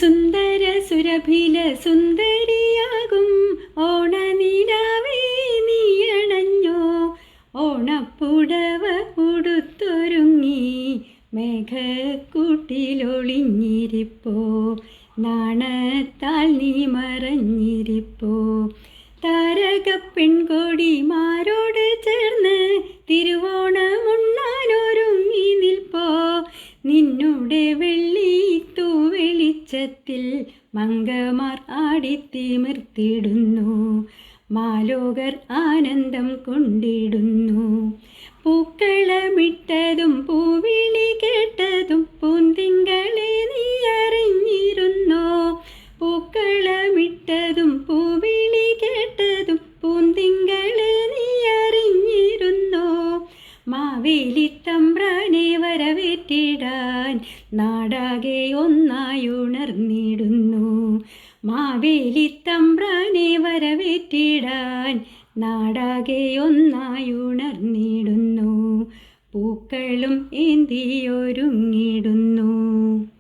സുന്ദര സുരഭില സുന്ദരിയാകും ഓണനിലാവേ നീയണഞ്ഞോ. ഓണപ്പുടവ ഉടുത്തൊരുങ്ങി മേഘക്കൂട്ടിലൊളിഞ്ഞിരിപ്പോ. നാണത്താൽ നീ മറഞ്ഞിരിപ്പോ. താരകപ്പെൺകൊടിമാരോട് ചേർന്ന് തിരുവോണമുണ്ണാനൊരുങ്ങി നിൽപ്പോ. നിന്നുടെ വെള്ളിത്തൂ വെളിച്ചത്തിൽ മംഗമാർ ആടിത്തിമിർത്തിടുന്നു. മാലോകർ ആനന്ദം കൊണ്ടിടുന്നു. പൂക്കളമിട്ടതും പൂവിളി കേട്ടതും പൂന്തിങ്കളെ നീ അറിഞ്ഞിരുന്നോ. പൂക്കളമിട്ടതും പൂവിളി കേട്ടതും പൂന്തിങ്കളെ നീ അറിഞ്ഞിരുന്നോ. മാവേലിത്തമ്പ്രാനെ വരവേറ്റിടാൻ നാടാകെ ഒന്നായുണർന്നിടുന്നു. മാവേലിത്തമ്പ്രാനെ വരവേറ്റിടാൻ നാടാകെ ഒന്നായുണർന്നിടുന്നു. പൂക്കളും ഏന്തിയൊരുങ്ങിടുന്നു.